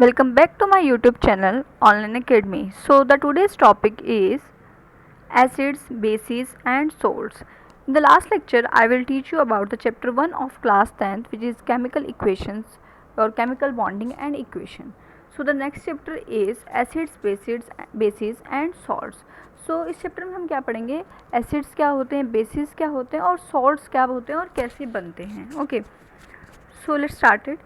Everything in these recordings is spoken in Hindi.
Welcome back to my YouTube channel Online Academy. So the today's topic is acids, bases and salts. In the last lecture I will teach you about the chapter 1 of class 10th, which is chemical equations or chemical bonding and equation. So the next chapter is acids, bases and salts. So इस चैप्टर में हम क्या पढ़ेंगे, एसिड्स क्या होते हैं, बेसिस क्या होते हैं और सॉल्ट्स क्या होते हैं और कैसे बनते हैं. Okay, so let's started.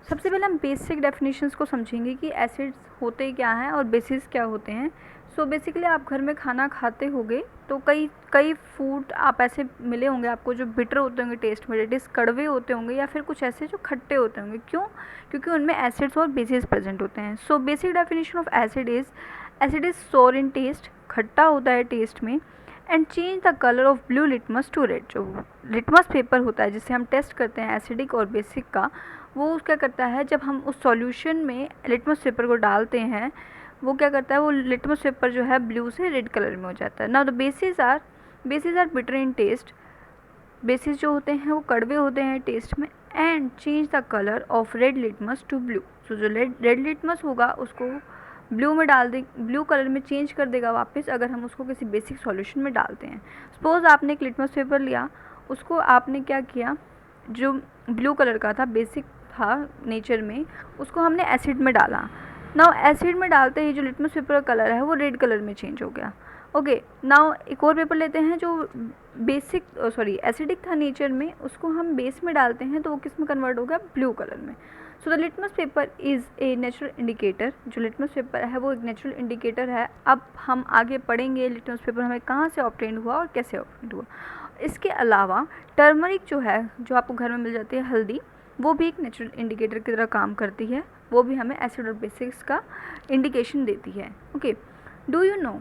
सबसे पहले हम बेसिक डेफिनेशंस को समझेंगे कि एसिड्स होते क्या हैं और बेसिस क्या होते हैं. सो बेसिकली आप घर में खाना खाते होंगे तो कई कई फूड आप ऐसे मिले होंगे आपको जो बिटर होते होंगे टेस्ट में, डेट इज़ कड़वे होते होंगे या फिर कुछ ऐसे जो खट्टे होते होंगे. क्यों? क्योंकि उनमें एसिड्स और बेसिस प्रेजेंट होते हैं. So basic definition of acid is sour in taste, खट्टा होता है टेस्ट में. And change the colour of blue litmus to red. जो लिटमस पेपर होता है जिससे हम टेस्ट करते हैं एसिडिक और बेसिक का, वो क्या करता है, जब हम उस सॉल्यूशन में लिटमस पेपर को डालते हैं वो क्या करता है, वो लिटमस पेपर जो है ब्लू से रेड कलर में हो जाता है. Now the bases are bitter in taste. Bases जो होते हैं वो कड़वे होते हैं टेस्ट में. And change the colour of red litmus to blue. So जो रेड लिटमस होगा उसको ब्लू में डाल दे, ब्लू कलर में चेंज कर देगा वापस अगर हम उसको किसी बेसिक सॉल्यूशन में डालते हैं. सपोज आपने एक लिटमस पेपर लिया, उसको आपने क्या किया, जो ब्लू कलर का था, बेसिक था नेचर में, उसको हमने एसिड में डाला. नाउ एसिड में डालते ही जो लिटमस पेपर का कलर है वो रेड कलर में चेंज हो गया. ओके, नाउ एक और पेपर लेते हैं जो एसिडिक था नेचर में, उसको हम बेस में डालते हैं तो वो किस में कन्वर्ट हो गया, ब्लू कलर में. So the litmus paper is a natural indicator. जो लिटमस पेपर है वो एक नेचुरल इंडिकेटर है. अब हम आगे पढ़ेंगे लिटमस पेपर हमें कहाँ से ऑब्टेन हुआ और कैसे ऑब्टेन हुआ. इसके अलावा टर्मरिक जो है, जो आपको घर में मिल जाती है हल्दी, वो भी एक नेचुरल इंडिकेटर की तरह काम करती है. वो भी हमें एसिड और बेसिक्स का इंडिकेशन देती है. Okay, do you know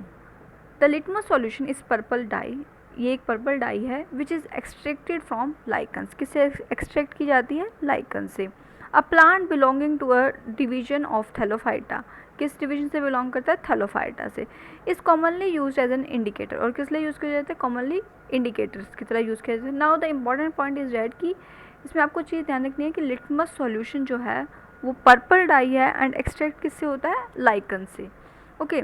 the litmus solution is purple dye. ये एक पर्पल डाई है which is extracted from lichens. किससे एक्सट्रैक्ट की जाती है, लाइकन से. A plant belonging to a division of thallophyta. किस डिवीजन से बिलोंग करता है, थैलोफाइटा से. Is commonly use as an indicator. और किस लिए यूज़ किया जाता है, कॉमनली इंडिकेटर्स की तरह यूज़ किया जाता है. Now the important point is that कि इसमें आपको चीज़ ध्यान रखनी है कि लिटमस सॉल्यूशन जो है वो पर्पल डाई है एंड एक्सट्रैक्ट किससे होता है, लाइकन से. Okay,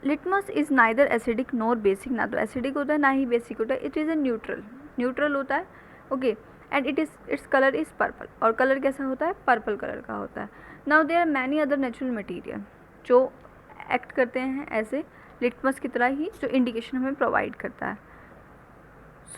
litmus is neither acidic nor basic. ना तो एसिडिक होता है ना ही बेसिक होता है. इट इज़ ए न्यूट्रल होता है. Okay, and its colour is purple. और कलर कैसा होता है, पर्पल कलर का होता है. Now there are many other natural material जो एक्ट करते हैं ऐसे लिटमस की तरह ही, जो इंडिकेशन हमें प्रोवाइड करता है.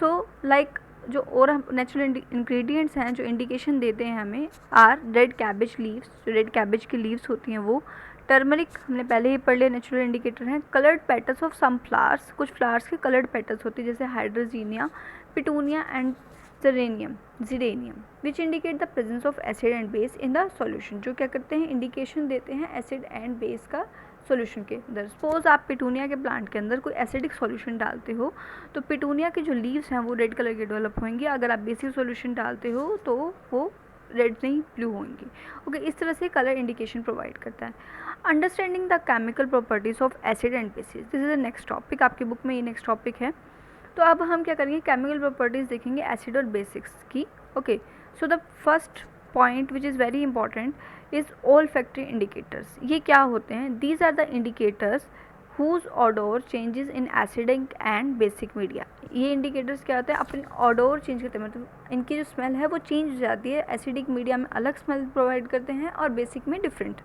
सो लाइक जो और नेचुरल इंग्रेडिएंट्स हैं जो इंडिकेशन देते हैं हमें आर रेड कैबेज लीव्स. जो रेड कैबेज की लीव्स होती हैं वो. टर्मरिक हमने पहले ही पढ़ लिया, नेचुरल इंडिकेटर हैं. Coloured petals of some flowers. कुछ फ्लावर्स के कलर्ड पेटल्स होती है जैसे hydrangea, petunia and geranium which indicate the presence of acid and base in the solution. जो क्या करते हैं, इंडिकेशन देते हैं एसिड एंड बेस का सॉल्यूशन के अंदर. सपोज आप पिटूनिया के प्लांट के अंदर कोई एसिडिक सॉल्यूशन डालते हो तो पिटूनिया की जो लीव्स हैं वो रेड कलर के डेवलप होंगी. अगर आप बेसिक सॉल्यूशन डालते हो तो वो रेड नहीं ब्लू होंगी. ओके, इस तरह से कलर इंडिकेशन प्रोवाइड करता है. Understanding the chemical properties of acid and basis. This is the next topic. आपकी बुक में ये नेक्स्ट टॉपिक है. तो अब हम क्या करेंगे, केमिकल प्रॉपर्टीज़ देखेंगे एसिड और बेसिक्स की. Okay, so the first point which is very important is olfactory indicators. ये क्या होते हैं, these are the indicators whose odour changes in acidic and basic media. ये इंडिकेटर्स क्या होते हैं, अपने ऑडोर चेंज करते हैं, मतलब इनकी जो स्मेल है वो चेंज हो जाती है. एसिडिक मीडिया में अलग स्मेल प्रोवाइड करते हैं और बेसिक में different.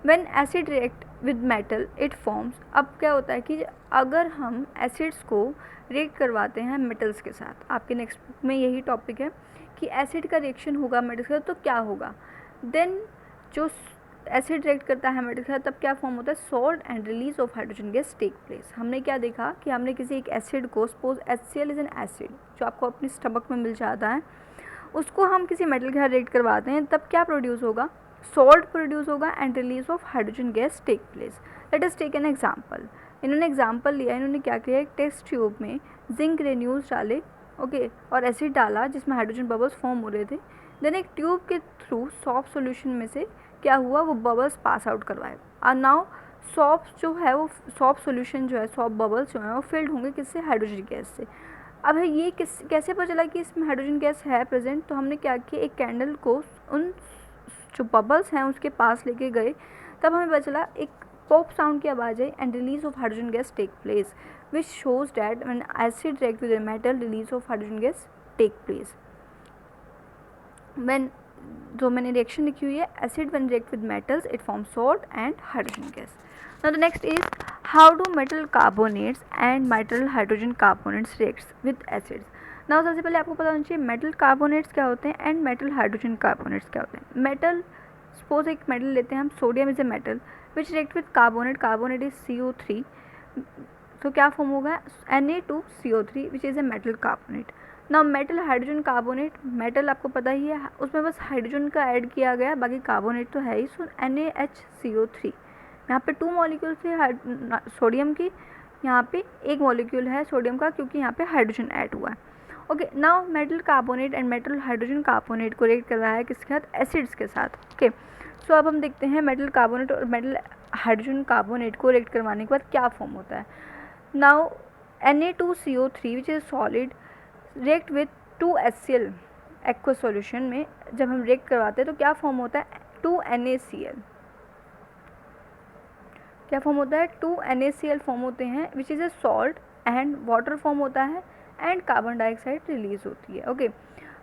When acid react with metal it forms. अब क्या होता है कि अगर हम एसिड्स को रिएक्ट करवाते हैं मेटल्स के साथ, आपके नेक्स्ट बुक में यही टॉपिक है कि एसिड का रिएक्शन होगा मेटल्स के साथ तो क्या होगा. देन जो एसिड रिएक्ट करता है मेटल के साथ तब क्या फॉर्म होता है, salt and release of hydrogen gas take place. हमने क्या देखा कि हमने किसी एक एसिड को, suppose HCl is an acid जो आपको अपने स्टमक में मिल जाता है, उसको हम किसी मेटल के साथ रिएक्ट करवाते हैं तब क्या प्रोड्यूस होगा, सॉल्ट प्रोड्यूस होगा and release of hydrogen gas take place. Let us take an example. इन्होंने एग्जाम्पल लिया, इन्होंने क्या किया, एक टेस्ट ट्यूब में जिंक ग्रेन्यूल्स डाले, ओके, और एसिड डाला जिसमें हाइड्रोजन बबल्स फॉर्म हो रहे थे. देन एक ट्यूब के थ्रू सॉफ्ट सॉल्यूशन में से क्या हुआ, वो बबल्स पास आउट करवाए. और नाउ सॉफ्ट जो है वो सॉफ्ट सॉल्यूशन जो है, सॉफ्ट बबल्स जो हैं वो फिल्ड होंगे किससे, हाइड्रोजन गैस से. अब है ये कैसे पता चला कि इसमें हाइड्रोजन गैस है प्रेजेंट, तो हमने क्या किया, एक कैंडल को उन जो बबल्स हैं उसके पास लेके गए, तब हमें पता चला एक पॉप साउंड की आवाज़ आई and release of hydrogen gas take place, which shows that when acid react with metal release of hydrogen gas take place. When, जो मैंने रिएक्शन लिखी हुई है, acid when react with metals it form salt and hydrogen gas. Now the next is how do metal carbonates and metal hydrogen carbonates reacts with acids. Now सबसे पहले आपको पता होना चाहिए मेटल कार्बोनेट्स क्या होते हैं एंड मेटल हाइड्रोजन कार्बोनेट्स क्या होते हैं। मेटल, सपोज एक मेटल लेते हैं हम, sodium is a metal which react with carbonate, carbonate is CO3, तो क्या फॉर्म होगा Na2CO3 which is a metal carbonate. ना मेटल हाइड्रोजन कार्बोनेट, मेटल आपको पता ही है, उसमें बस हाइड्रोजन का ऐड किया गया, बाकी कार्बोनेट तो है ही, सो NaHCO3। यहाँ पे 2 मॉलिक्यूल थे सोडियम की, यहाँ पे 1 मॉलिक्यूल है सोडियम का क्योंकि यहाँ पे हाइड्रोजन ऐड हुआ है। Okay, now metal carbonate and metal hydrogen carbonate को रिएक्ट करवाया है किसके साथ, एसिड्स के साथ। ओके, सो अब हम देखते हैं मेटल कार्बोनेट और मेटल हाइड्रोजन कार्बोनेट को रिएक्ट करवाने के बाद क्या फॉर्म होता है। Now Na2CO3 which is solid react with 2HCl aqua solution में, जब हम रिएक्ट करवाते हैं तो क्या फॉर्म होता है, 2NaCl। क्या फॉर्म होता है, 2NaCl फॉर्म होते हैं विच is A salt and water form होता है एंड कार्बन डाइऑक्साइड रिलीज होती है। Okay,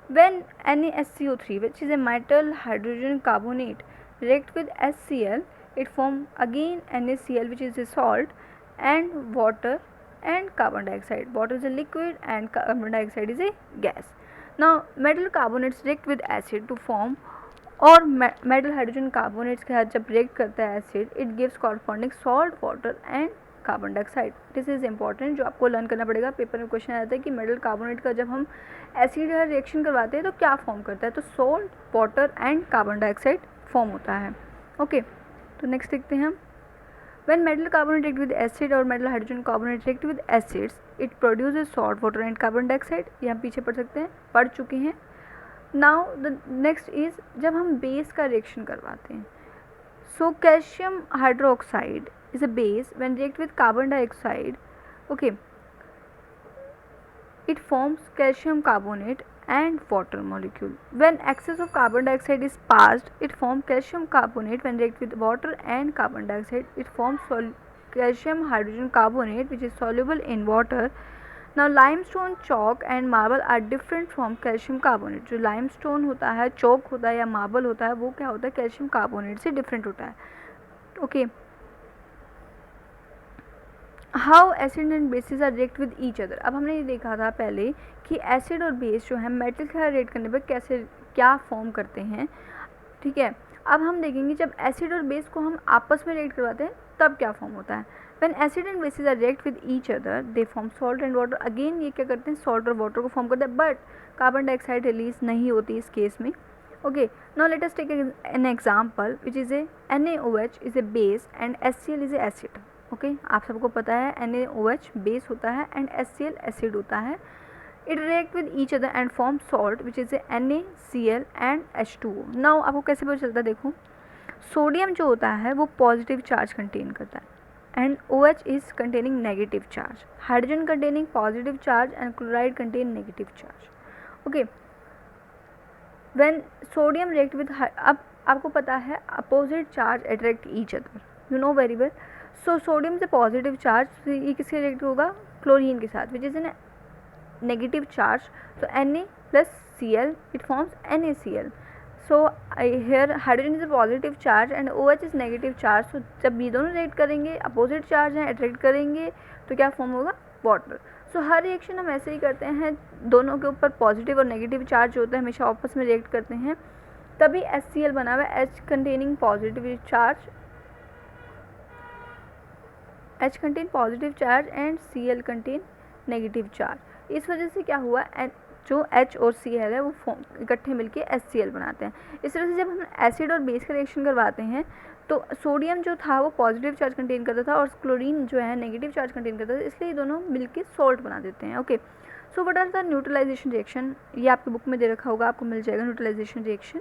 when NaSCO3 which is a metal hydrogen carbonate react with HCl, it form again NaCl which is a salt and water and carbon dioxide. Water is a liquid and carbon dioxide is a gas. Now metal carbonates react with acid to form, और metal hydrogen carbonates के साथ जब react करता है acid, it gives corresponding salt, water and carbon dioxide. This is important, जो आपको लर्न करना पड़ेगा। पेपर में क्वेश्चन आता है कि मेटल कार्बोनेट का जब हम एसिड रिएक्शन करवाते हैं तो क्या फॉर्म करता है, तो salt, water and carbon dioxide form होता है। ओके, तो नेक्स्ट देखते हैं हम, when metal carbonate react with acid और metal hydrogen carbonate react with acids it produces salt, water and carbon dioxide. ये हम पीछे पढ़ सकते हैं, पढ़ चुके हैं। नाउ द नेक्स्ट इज, जब हम बेस का रिएक्शन करवाते हैं, so calcium hydroxide is a base when react with carbon dioxide. Okay, it forms calcium carbonate and water molecule. When excess of carbon dioxide is passed, it forms calcium carbonate. When react with water and carbon dioxide, it forms calcium hydrogen carbonate which is soluble in water. Now limestone, chalk and marble are different from calcium carbonate. जो limestone होता है, chalk होता है या marble होता है, वो क्या होता है, calcium carbonate से different होता है। Okay, how acid and bases are react with each other. अब हमने ये देखा था पहले कि एसिड और बेस जो है मेटल के साथ रिएक्ट करने पर कैसे क्या फॉर्म करते हैं, ठीक है। अब हम देखेंगे जब एसिड और बेस को हम आपस में रिएक्ट करवाते हैं तब क्या फॉर्म होता है। When acid and bases are react with each other they form salt and water. Again ये क्या करते हैं, सॉल्ट और वाटर को फॉर्म करते हैं, बट कार्बन डाइऑक्साइड रिलीज नहीं होती इस केस में। Okay, now let us take an example which is a NaOH is a base and HCl is a acid. Okay, आप सबको पता है NaOH बेस होता है एंड HCl एसिड होता है। It react with each other and form salt which is A NaCl and H2O। Now आपको कैसे पता चलता है, देखो सोडियम जो होता है वो पॉजिटिव चार्ज कंटेन करता है and OH is containing negative charge, hydrogen containing positive charge and chloride contain negative charge. Okay, when sodium react with, अब आपको पता है opposite charge attract each other, you know very well. So sodium से पॉजिटिव चार्ज, ये किसके रिएक्ट होगा, क्लोरीन के साथ, which is an negative charge, तो Na+Cl it forms NaCl। So here hydrogen is a positive charge and OH is negative charge. सो जब ये दोनों रिएक्ट करेंगे, अपोजिट चार्ज हैं, अट्रैक्ट करेंगे, तो क्या फॉर्म होगा, वाटर। सो हर रिएक्शन हम ऐसे ही करते हैं, दोनों के ऊपर पॉजिटिव और नेगेटिव चार्ज होता है, हमेशा आपस में रिएक्ट करते हैं, तभी HCl बना हुआ है, H containing positive charge, H contain positive charge and Cl contain negative charge. इस वजह से क्या हुआ, जो H और Cl है वो इकट्ठे मिलके HCl बनाते हैं। इस तरह से जब हम एसिड और बेस का रिएक्शन करवाते हैं तो सोडियम जो था वो पॉजिटिव चार्ज कंटेन करता था और क्लोरीन जो है नेगेटिव चार्ज कंटेन करता था, इसलिए दोनों मिलके सॉल्ट बना देते हैं। Okay, so what are the neutralisation reaction, ये आपकी बुक में दे रखा होगा, आपको मिल जाएगा neutralization reaction.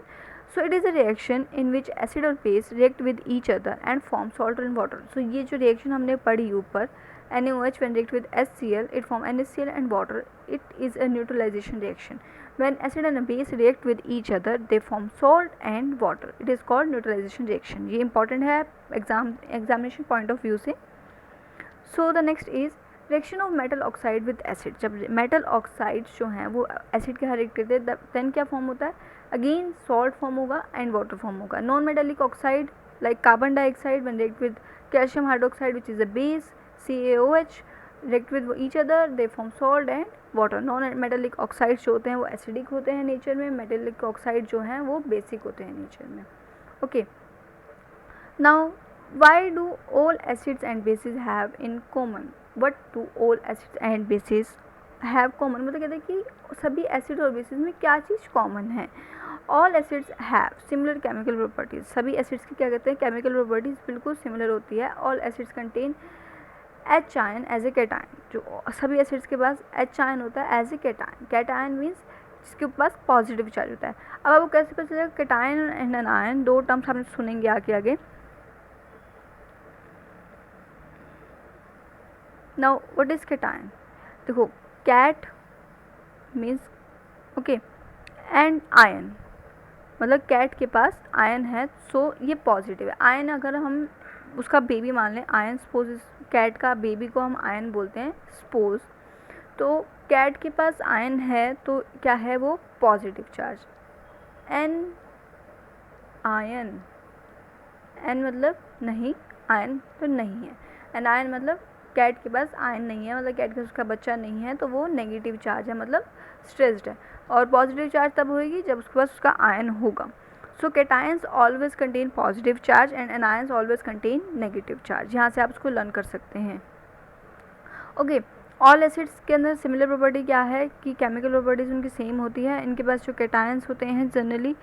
So it is a reaction in which acid और base react with each other and form salt and water. So ये जो रिएक्शन हमने पढ़ी ऊपर, NaOH when react with HCl it form NaCl and water, it is a neutralization reaction. When acid and base react with each other, they form salt and water. It is called neutralization reaction. ये important है examination point of view से. So the next is reaction of metal oxide with acid. जब metal oxides जो हैं वो acid के साथ react करते हैं then क्या form होता है? Again salt form होगा and water form होगा. Non-metallic oxide like carbon dioxide when react with calcium hydroxide which is a base CaOH react with each other they form salt and water. Non metallic oxides जो होते हैं वो एसिडिक होते हैं नेचर में, मेटेलिक ऑक्साइड जो हैं वो बेसिक होते हैं नेचर में. Okay, now why do all acids and bases have in common? What do all acids and bases have common? मतलब कहते हैं कि सभी एसिड और बेसिस में क्या चीज़ कॉमन है. All acids have similar chemical properties. सभी एसिड्स की क्या कहते हैं केमिकल प्रॉपर्टीज बिल्कुल सिमिलर होती है. All acids contain H ion as a cation. जो सभी एसिड्स के पास एच आयन होता है as a cation. Cation means जिसके पास पॉजिटिव चार्ज होता है. अब आपको कैसे पता चलेगा कैटायन एंड एन आयन? दो टर्म्स हम सुनेंगे आगे. Now what is cation? देखो cat means okay and ion मतलब कैट के पास आयन है सो ये पॉजिटिव है. आयन अगर हम उसका बेबी मान लें, आयन सपोज कैट का बेबी को हम आयन बोलते हैं सपोज, तो कैट के पास आयन है तो क्या है वो positive charge. Anion, an मतलब नहीं, आयन तो नहीं है. एन आयन मतलब कैट के पास आयन नहीं है, मतलब कैट के पास उसका बच्चा नहीं है तो वो नेगेटिव चार्ज है, मतलब स्ट्रेस्ड है. और पॉजिटिव चार्ज तब होगी जब उसके पास उसका आयन होगा. So cations always contain positive charge and anions always contain negative charge. यहाँ से आप इसको लर्न कर सकते हैं. ओके, ऑल एसिड्स के अंदर सिमिलर प्रॉपर्टी क्या है कि केमिकल प्रॉपर्टीज उनकी सेम होती है. इनके पास जो कैटायंस होते हैं generally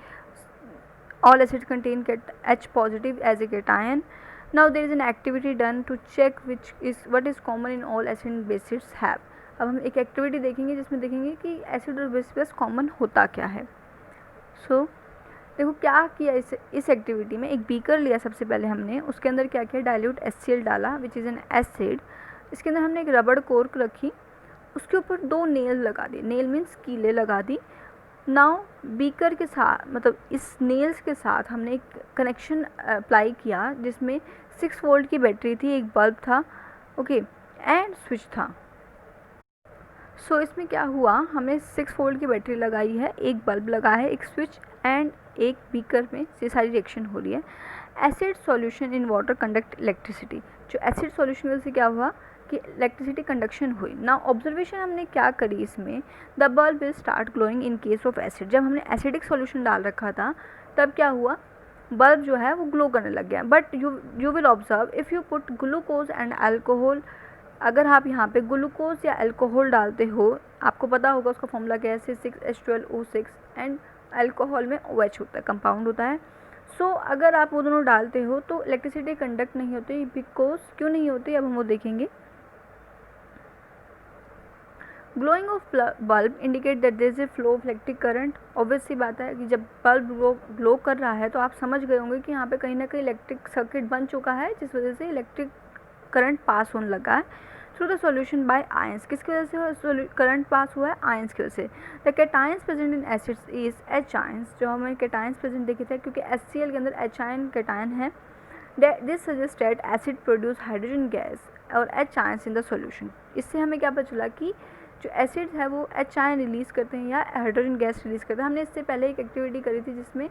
all acids contain H positive as a cation. Now there is an activity done to check what is common in all acid and bases have. अब हम एक एक्टिविटी देखेंगे जिसमें देखेंगे कि एसिड और बेस पे कॉमन होता क्या है. सो देखो क्या किया इस एक्टिविटी में. एक बीकर लिया सबसे पहले हमने, उसके अंदर क्या किया डाइल्यूट HCl डाला विच इज़ एन एसिड. इसके अंदर हमने एक रबड़ कोर्क रखी, उसके ऊपर 2 नेल लगा दिए. नेल मीन्स कीले लगा दी. नाउ बीकर के साथ मतलब इस नेल्स के साथ हमने एक कनेक्शन अप्लाई किया जिसमें 6 वोल्ट की बैटरी थी, एक बल्ब था ओके एंड स्विच था. सो इसमें क्या हुआ, हमने 6 वोल्ट की बैटरी लगाई है, एक बल्ब लगा है, एक स्विच एंड एक बीकर में ये सारी रिएक्शन हो रही है. Acid solution in water conduct electricity. जो एसिड सॉल्यूशन से क्या हुआ कि इलेक्ट्रिसिटी कंडक्शन हुई. ना ऑब्जर्वेशन हमने क्या करी इसमें, the bulb will start glowing in case of acid. जब हमने एसिडिक सॉल्यूशन डाल रखा था तब क्या हुआ, बल्ब जो है वो ग्लो करने लग गया. But you will observe if you put glucose and alcohol, अगर आप यहाँ पे ग्लूकोज या अल्कोहल डालते हो, आपको पता होगा उसका फॉर्मूला क्या है, C6H12O6 एंड अल्कोहल में OH होता है, कंपाउंड होता है. सो अगर आप वो दोनों डालते हो तो इलेक्ट्रिसिटी कंडक्ट नहीं होती. बिकॉज क्यों नहीं होती अब हम वो देखेंगे. Glowing of bulb indicate that there is a flow of electric current. Obvious सी बात है कि जब बल्ब ग्लो कर रहा है तो आप समझ गए होंगे कि यहाँ पे कहीं ना कहीं इलेक्ट्रिक सर्किट बन चुका है जिस वजह से इलेक्ट्रिक करंट पास होने लगा है through the solution bye ions. किसकी वजह से करंट पास हुआ है, आयंस की वजह से. The cations present in acids is H ions. जो हमें कैटायंस प्रेजेंट देखे थे क्योंकि HCl के अंदर H आयन कैटायन है. This suggest that acid produce hydrogen gas और H ions in the solution. इससे हमें क्या पता चला कि जो एसिड है वो H आयन रिलीज़ करते हैं या हाइड्रोजन गैस रिलीज़ करते हैं. हमने इससे पहले एक एक्टिविटी करी थी जिसमें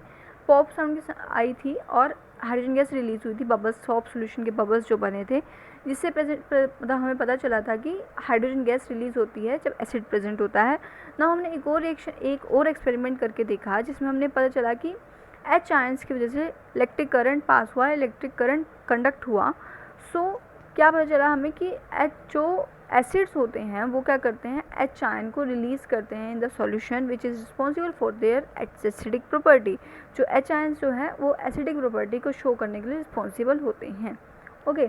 पॉप साउंड की आई थी और हाइड्रोजन गैस रिलीज़ हुई थी, बबल्स, सॉप सॉल्यूशन के बबल्स जो बने थे, जिससे मतलब हमें पता चला था कि हाइड्रोजन गैस रिलीज़ होती है जब एसिड प्रेजेंट होता है. ना हमने एक और एक्सपेरिमेंट करके देखा जिसमें हमने पता चला कि H आयंस की वजह से इलेक्ट्रिक करंट पास हुआ, इलेक्ट्रिक करंट कंडक्ट हुआ. सो क्या पता चला हमें कि जो एसिड्स होते हैं वो क्या करते हैं, H आयन को रिलीज़ करते हैं इन the solution which is responsible for their acidic property. जो H आयंस जो है वो एसिडिक प्रॉपर्टी को शो करने के लिए रिस्पॉन्सिबल होते हैं. ओके